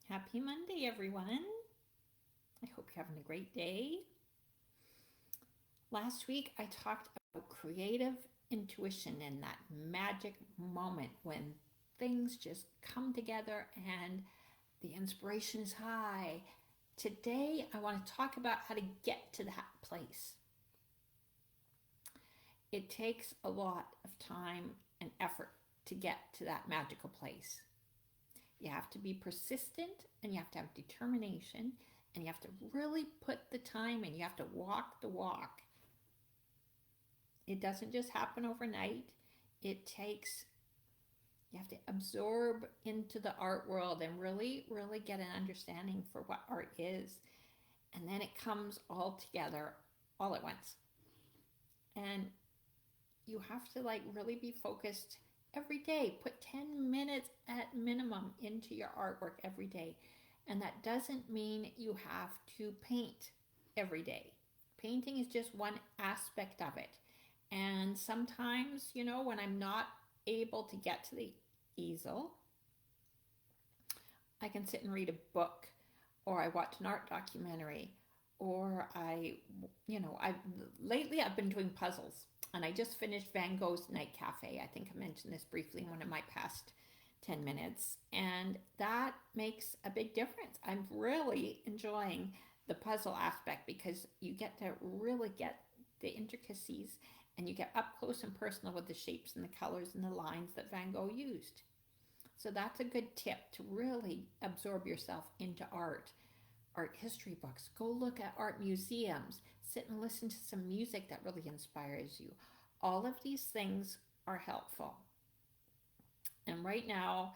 Happy Monday, everyone. I hope you're having a great day. Last week, I talked about creative intuition and that magic moment when things just come together and the inspiration is high. Today, I want to talk about how to get to that place. It takes a lot of time and effort to get to that magical place. You have to be persistent and you have to have determination and you have to really put the time in. You have to walk the walk. It doesn't just happen overnight. It takes, you have to absorb into the art world and really, really get an understanding for what art is. And then it comes all together all at once. And you have to really be focused every day. Put 10 minutes at minimum into your artwork every day. And that doesn't mean you have to paint every day. Painting is just one aspect of it. And sometimes, when I'm not able to get to the easel, I can sit and read a book, or I watch an art documentary, or lately I've been doing puzzles. And I just finished Van Gogh's Night Cafe. I think I mentioned this briefly in one of my past 10 minutes. And that makes a big difference. I'm really enjoying the puzzle aspect because you get to really get the intricacies and you get up close and personal with the shapes and the colors and the lines that Van Gogh used. So that's a good tip to really absorb yourself into art history books. Go look at art museums. Sit and listen to some music that really inspires you. All of these things are helpful. And right now,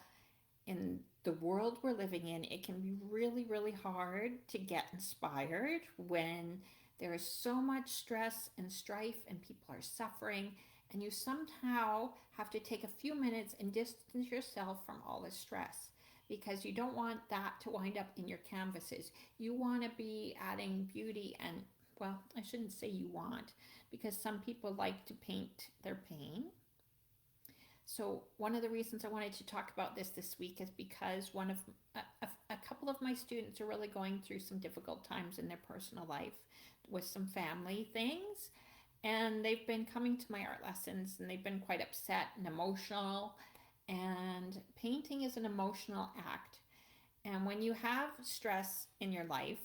in the world we're living in, it can be really, really hard to get inspired when there is so much stress and strife and people are suffering, and you somehow have to take a few minutes and distance yourself from all the stress because you don't want that to wind up in your canvases. You want to be adding beauty and, well, I shouldn't say you want, because some people like to paint their pain. So one of the reasons I wanted to talk about this week is because a couple of my students are really going through some difficult times in their personal life with some family things, and they've been coming to my art lessons and they've been quite upset and emotional, and painting is an emotional act. And when you have stress in your life,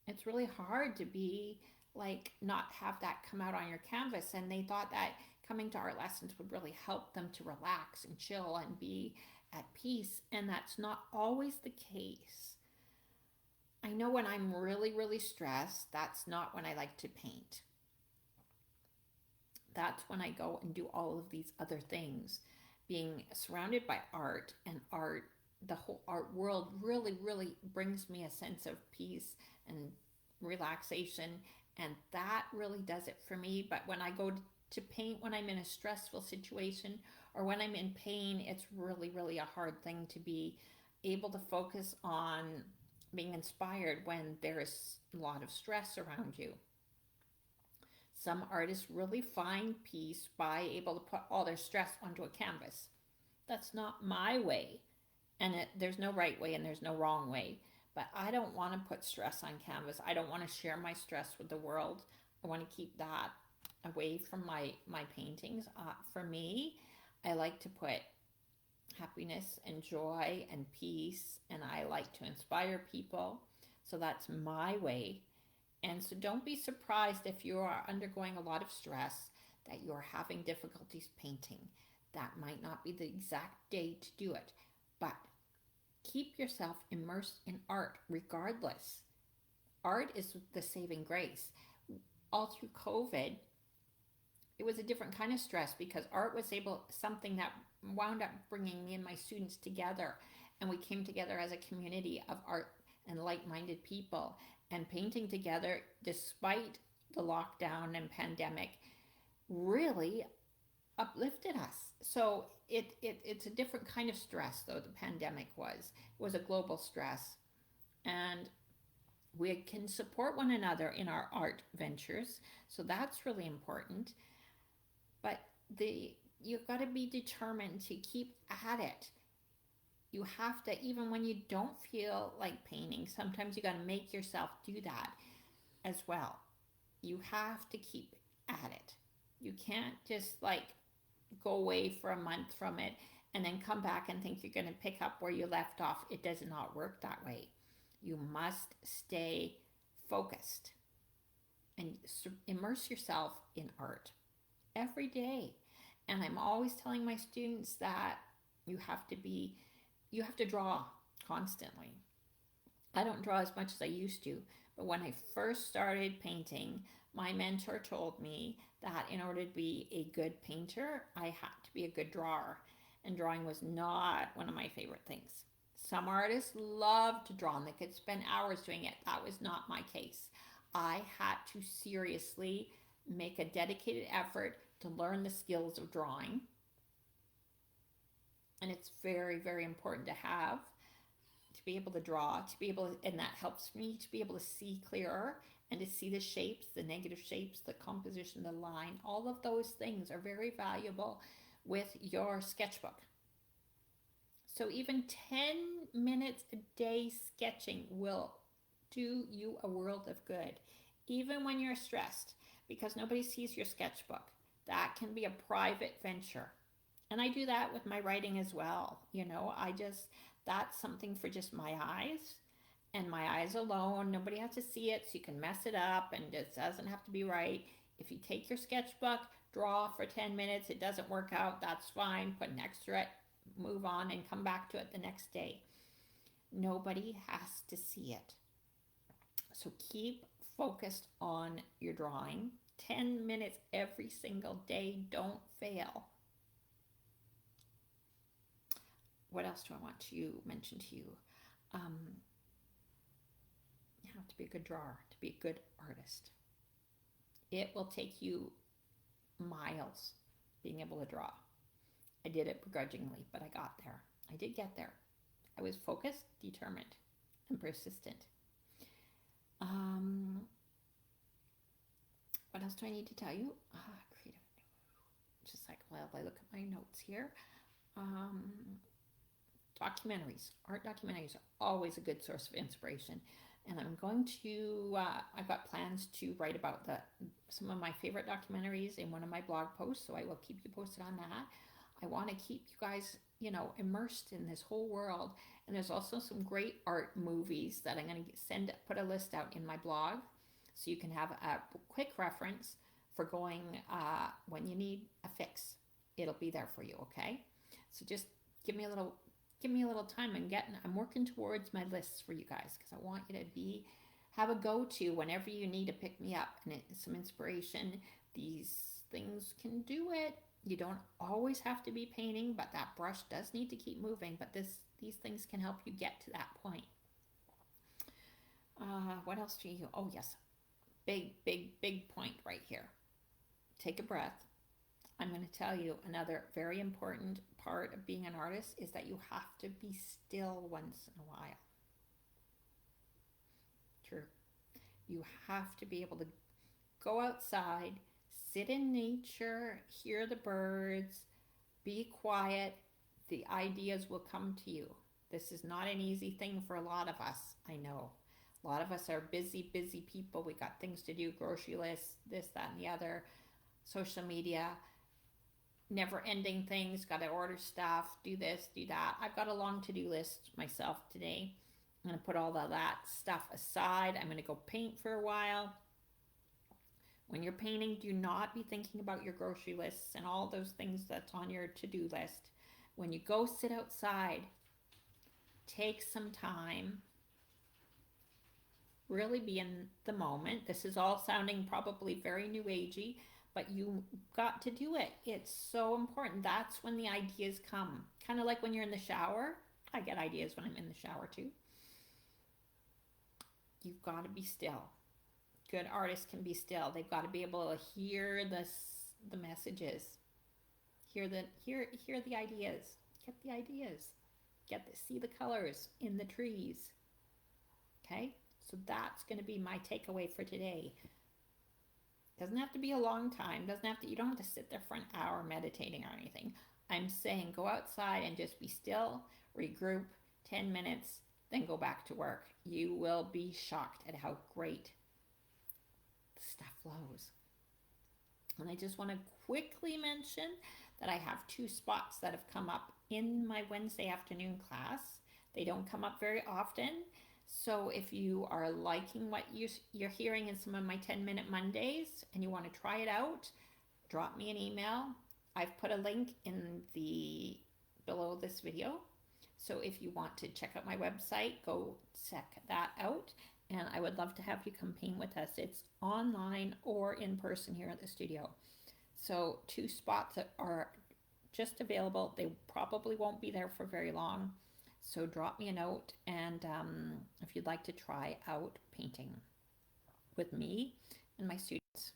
it's really hard to be not have that come out on your canvas. And they thought that coming to art lessons would really help them to relax and chill and be at peace. And that's not always the case. I know when I'm really, really stressed, that's not when I like to paint. That's when I go and do all of these other things. Being surrounded by art and art, the whole art world really, really brings me a sense of peace and relaxation. And that really does it for me. But when I go to paint when I'm in a stressful situation or when I'm in pain, it's really, really a hard thing to be able to focus on being inspired when there is a lot of stress around you. Some artists really find peace by able to put all their stress onto a canvas. That's not my way. And there's no right way and there's no wrong way. But I don't want to put stress on canvas. I don't want to share my stress with the world. I want to keep that away from my paintings. For me, I like to put happiness and joy and peace, and I like to inspire people. So that's my way. And so don't be surprised if you are undergoing a lot of stress that you're having difficulties painting. That might not be the exact day to do it, but keep yourself immersed in art regardless. Art is the saving grace. All through COVID, it was a different kind of stress because art was something that wound up bringing me and my students together, and we came together as a community of art and like-minded people, and painting together despite the lockdown and pandemic really uplifted us. So it's a different kind of stress, though. The pandemic was a global stress, and we can support one another in our art ventures, so that's really important. But you've got to be determined to keep at it. You have to, even when you don't feel like painting, sometimes you got to make yourself do that as well. You have to keep at it. You can't just like go away for a month from it and then come back and think you're going to pick up where you left off. It does not work that way. You must stay focused and immerse yourself in art every day. And I'm always telling my students that you have to be, you have to draw constantly. I don't draw as much as I used to, but when I first started painting, my mentor told me that in order to be a good painter, I had to be a good drawer. And drawing was not one of my favorite things. Some artists love to draw and they could spend hours doing it. That was not my case. I had to seriously make a dedicated effort to learn the skills of drawing. And it's very, very important to have, to be able to draw, to be able to, and that helps me to be able to see clearer and to see the shapes, the negative shapes, the composition, the line. All of those things are very valuable with your sketchbook. So even 10 minutes a day sketching will do you a world of good, even when you're stressed, because nobody sees your sketchbook. That can be a private venture. And I do that with my writing as well. That's something for just my eyes and my eyes alone. Nobody has to see it, so you can mess it up and it doesn't have to be right. If you take your sketchbook, draw for 10 minutes, it doesn't work out, that's fine. Put next to it, move on, and come back to it the next day. Nobody has to see it. So keep focused on your drawing. 10 minutes every single day. Don't fail. What else do I want to mention to you? You have to be a good drawer, to be a good artist. It will take you miles being able to draw. I did it begrudgingly, but I got there. I did get there. I was focused, determined, and persistent. What else do I need to tell you? Creative. Just like, well, I look at my notes here. Documentaries. Art documentaries are always a good source of inspiration. And I'm going to, I've got plans to write about some of my favorite documentaries in one of my blog posts, so I will keep you posted on that. I want to keep you guys, immersed in this whole world. And there's also some great art movies that I'm going to put a list out in my blog, so you can have a quick reference for going when you need a fix. It'll be there for you, okay? So just give me a little time. I'm working towards my lists for you guys, because I want you to have a go-to whenever you need to pick me up and some inspiration. These things can do it. You don't always have to be painting, but that brush does need to keep moving. But these things can help you get to that point. What else do you? Oh yes, big point right here. Take a breath. I'm going to tell you another very important part of being an artist is that you have to be still once in a while. True. You have to be able to go outside, sit in nature, hear the birds, be quiet. The ideas will come to you. This is not an easy thing for a lot of us, I know. A lot of us are busy people. We got things to do, grocery lists, this, that, and the other, social media, never-ending things, got to order stuff, do this, do that. I've got a long to-do list myself today. I'm going to put all of that stuff aside. I'm going to go paint for a while. When you're painting, do not be thinking about your grocery lists and all those things that's on your to-do list. When you go sit outside, take some time. Really be in the moment. This is all sounding probably very new agey, but you got to do it. It's so important. That's when the ideas come. Kind of like when you're in the shower. I get ideas when I'm in the shower too. You've got to be still. Good artists can be still. They've got to be able to hear the messages. Hear the ideas. Get the ideas. See the colors in the trees. Okay? So that's going to be my takeaway for today. Doesn't have to be a long time. You don't have to sit there for an hour meditating or anything. I'm saying go outside and just be still, regroup 10 minutes, then go back to work. You will be shocked at how great the stuff flows. And I just want to quickly mention that I have 2 spots that have come up in my Wednesday afternoon class. They don't come up very often. So if you are liking what you're hearing in some of my 10-minute Mondays and you want to try it out, drop me an email. I've put a link in the below this video. So if you want to check out my website, go check that out. And I would love to have you come paint with us. It's online or in person here at the studio. So 2 spots that are just available. They probably won't be there for very long. So drop me a note, and if you'd like to try out painting with me and my students.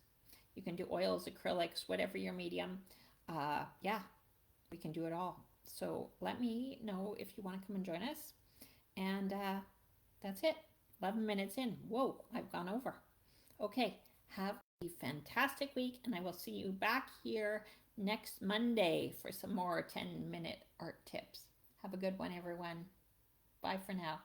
You can do oils, acrylics, whatever your medium. Yeah, we can do it all. So let me know if you want to come and join us. And that's it. 11 minutes in. Whoa, I've gone over. Okay, have a fantastic week, and I will see you back here next Monday for some more 10-minute art tips. Have a good one, everyone. Bye for now.